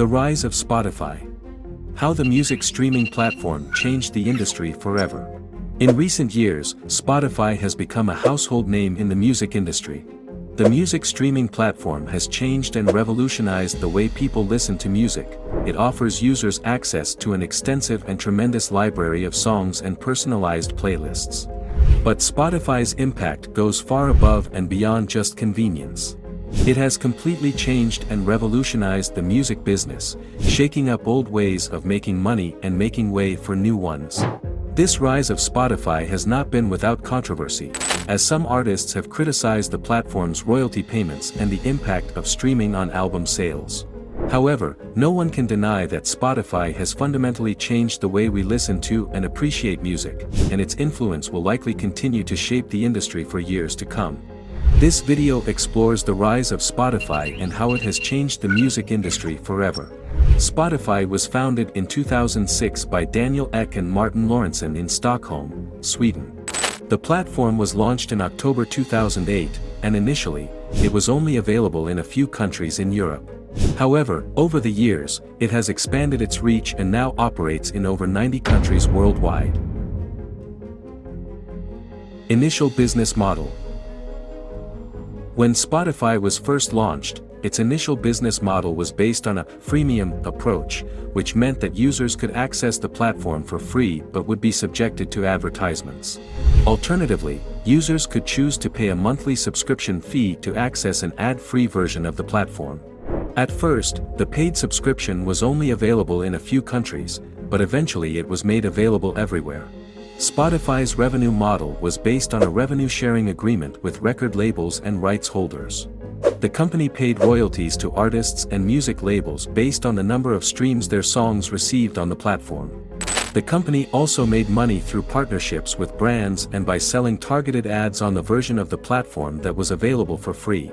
The rise of Spotify. How the music streaming platform changed the industry forever. In recent years, Spotify has become a household name in the music industry. The music streaming platform has changed and revolutionized the way people listen to music. It offers users access to an extensive and tremendous library of songs and personalized playlists. But Spotify's impact goes far above and beyond just convenience. It has completely changed and revolutionized the music business, shaking up old ways of making money and making way for new ones. This rise of Spotify has not been without controversy, as some artists have criticized the platform's royalty payments and the impact of streaming on album sales. However, no one can deny that Spotify has fundamentally changed the way we listen to and appreciate music, and its influence will likely continue to shape the industry for years to come. This video explores the rise of Spotify and how it has changed the music industry forever. Spotify was founded in 2006 by Daniel Ek and Martin Lorentzon in Stockholm, Sweden. The platform was launched in October 2008, and initially, it was only available in a few countries in Europe. However, over the years, it has expanded its reach and now operates in over 90 countries worldwide. Initial business model. When Spotify was first launched, its initial business model was based on a freemium approach, which meant that users could access the platform for free but would be subjected to advertisements. Alternatively, users could choose to pay a monthly subscription fee to access an ad-free version of the platform. At first, the paid subscription was only available in a few countries, but eventually it was made available everywhere. Spotify's revenue model was based on a revenue-sharing agreement with record labels and rights holders. The company paid royalties to artists and music labels based on the number of streams their songs received on the platform. The company also made money through partnerships with brands and by selling targeted ads on the version of the platform that was available for free.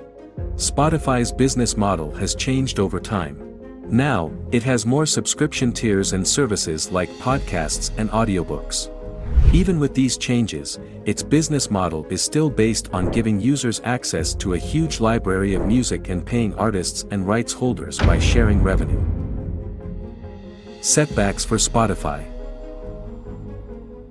Spotify's business model has changed over time. Now, it has more subscription tiers and services like podcasts and audiobooks. Even with these changes, its business model is still based on giving users access to a huge library of music and paying artists and rights holders by sharing revenue. Setbacks for Spotify.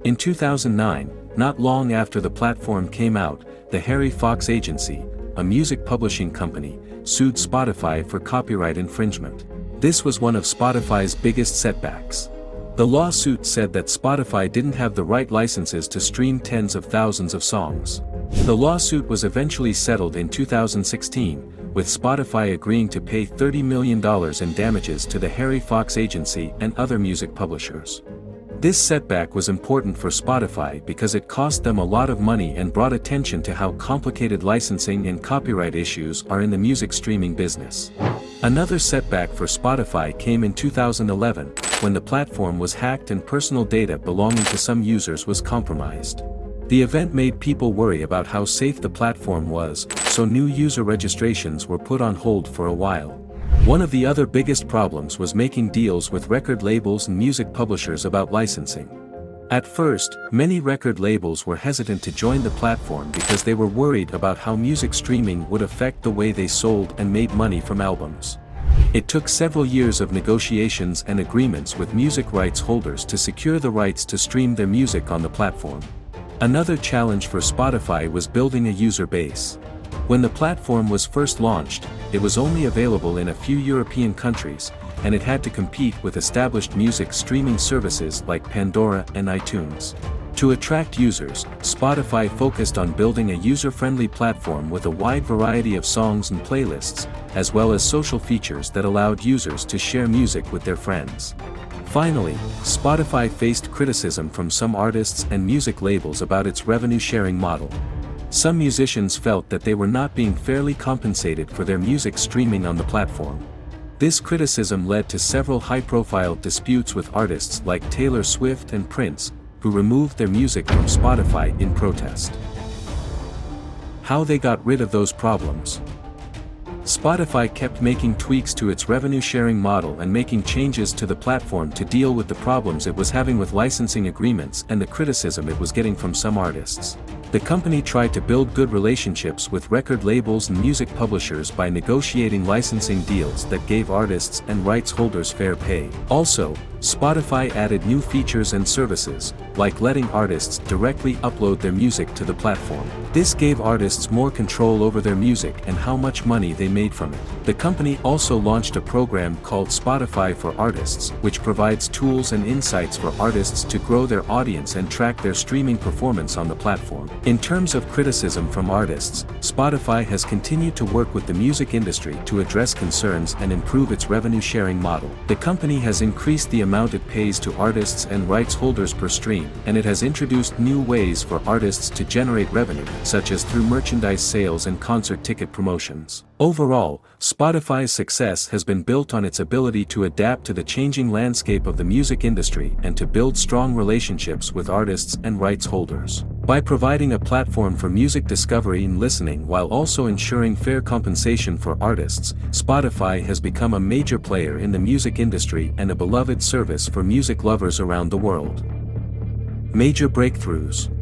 In 2009, not long after the platform came out, the Harry Fox Agency, a music publishing company, sued Spotify for copyright infringement. This was one of Spotify's biggest setbacks. The lawsuit said that Spotify didn't have the right licenses to stream tens of thousands of songs. The lawsuit was eventually settled in 2016, with Spotify agreeing to pay $30 million in damages to the Harry Fox Agency and other music publishers. This setback was important for Spotify because it cost them a lot of money and brought attention to how complicated licensing and copyright issues are in the music streaming business. Another setback for Spotify came in 2011, when the platform was hacked and personal data belonging to some users was compromised. The event made people worry about how safe the platform was, so new user registrations were put on hold for a while. One of the other biggest problems was making deals with record labels and music publishers about licensing. At first, many record labels were hesitant to join the platform because they were worried about how music streaming would affect the way they sold and made money from albums. It took several years of negotiations and agreements with music rights holders to secure the rights to stream their music on the platform. Another challenge for Spotify was building a user base. When the platform was first launched, it was only available in a few European countries, and it had to compete with established music streaming services like Pandora and iTunes. To attract users, Spotify focused on building a user-friendly platform with a wide variety of songs and playlists, as well as social features that allowed users to share music with their friends. Finally, Spotify faced criticism from some artists and music labels about its revenue-sharing model. Some musicians felt that they were not being fairly compensated for their music streaming on the platform. This criticism led to several high-profile disputes with artists like Taylor Swift and Prince, who removed their music from Spotify in protest. How they got rid of those problems. Spotify kept making tweaks to its revenue-sharing model and making changes to the platform to deal with the problems it was having with licensing agreements and the criticism it was getting from some artists. The company tried to build good relationships with record labels and music publishers by negotiating licensing deals that gave artists and rights holders fair pay. Also, Spotify added new features and services, like letting artists directly upload their music to the platform. This gave artists more control over their music and how much money they made from it. The company also launched a program called Spotify for Artists, which provides tools and insights for artists to grow their audience and track their streaming performance on the platform. In terms of criticism from artists, Spotify has continued to work with the music industry to address concerns and improve its revenue-sharing model. The company has increased the amount it pays to artists and rights holders per stream, and it has introduced new ways for artists to generate revenue, such as through merchandise sales and concert ticket promotions. Overall, Spotify's success has been built on its ability to adapt to the changing landscape of the music industry and to build strong relationships with artists and rights holders. By providing a platform for music discovery and listening while also ensuring fair compensation for artists, Spotify has become a major player in the music industry and a beloved service for music lovers around the world. Major breakthroughs.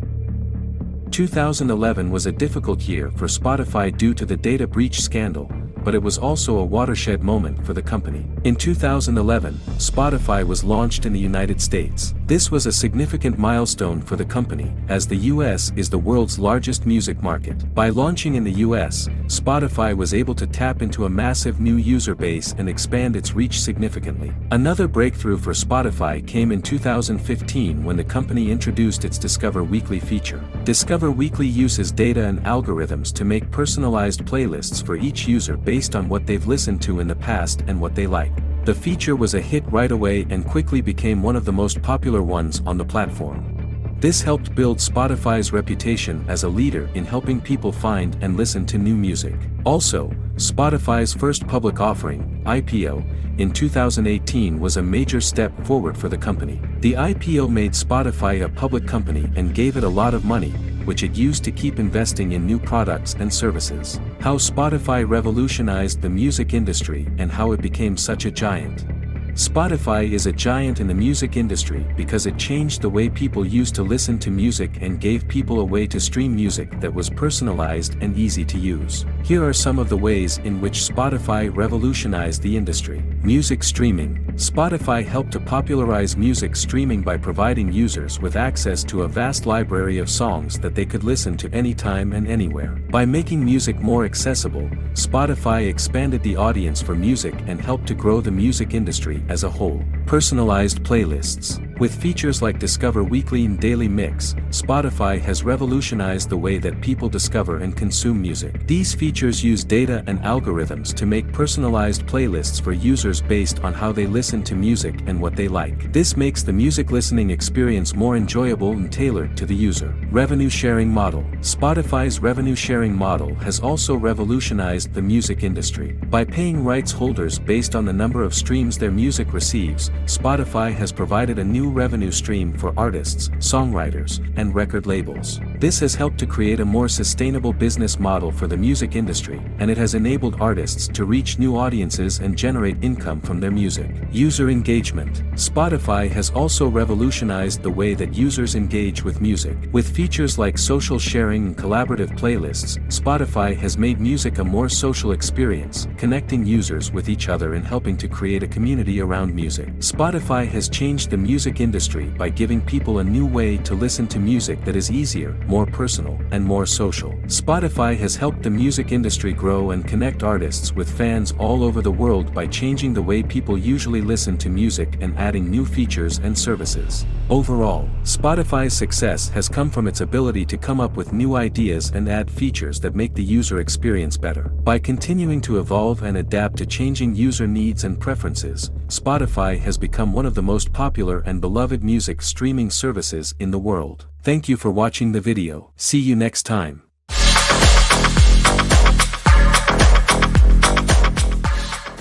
2011 was a difficult year for Spotify due to the data breach scandal, but it was also a watershed moment for the company. In 2011, Spotify was launched in the United States. This was a significant milestone for the company, as the US is the world's largest music market. By launching in the US, Spotify was able to tap into a massive new user base and expand its reach significantly. Another breakthrough for Spotify came in 2015 when the company introduced its Discover Weekly feature. Discover Weekly uses data and algorithms to make personalized playlists for each user based on what they've listened to in the past and what they like. The feature was a hit right away and quickly became one of the most popular ones on the platform. This helped build Spotify's reputation as a leader in helping people find and listen to new music. Also, Spotify's first public offering, IPO, in 2018 was a major step forward for the company. The IPO made Spotify a public company and gave it a lot of money, which it used to keep investing in new products and services. How Spotify revolutionized the music industry and how it became such a giant. Spotify is a giant in the music industry because it changed the way people used to listen to music and gave people a way to stream music that was personalized and easy to use. Here are some of the ways in which Spotify revolutionized the industry. Music streaming. Spotify helped to popularize music streaming by providing users with access to a vast library of songs that they could listen to anytime and anywhere. By making music more accessible, Spotify expanded the audience for music and helped to grow the music industry as a whole. Personalized playlists. With features like Discover Weekly and Daily Mix, Spotify has revolutionized the way that people discover and consume music. These features use data and algorithms to make personalized playlists for users based on how they listen to music and what they like. This makes the music listening experience more enjoyable and tailored to the user. Revenue sharing model. Spotify's revenue sharing model has also revolutionized the music industry. By paying rights holders based on the number of streams their music receives, Spotify has provided a new revenue stream for artists, songwriters, and record labels. This has helped to create a more sustainable business model for the music industry, and it has enabled artists to reach new audiences and generate income from their music. User engagement. Spotify has also revolutionized the way that users engage with music. With features like social sharing and collaborative playlists, Spotify has made music a more social experience, connecting users with each other and helping to create a community around music. Spotify has changed the music industry by giving people a new way to listen to music that is easier, more personal, and more social. Spotify has helped the music industry grow and connect artists with fans all over the world by changing the way people usually listen to music and adding new features and services. Overall, Spotify's success has come from its ability to come up with new ideas and add features that make the user experience better. By continuing to evolve and adapt to changing user needs and preferences, Spotify has become one of the most popular and beloved music streaming services in the world. Thank you for watching the video. See you next time.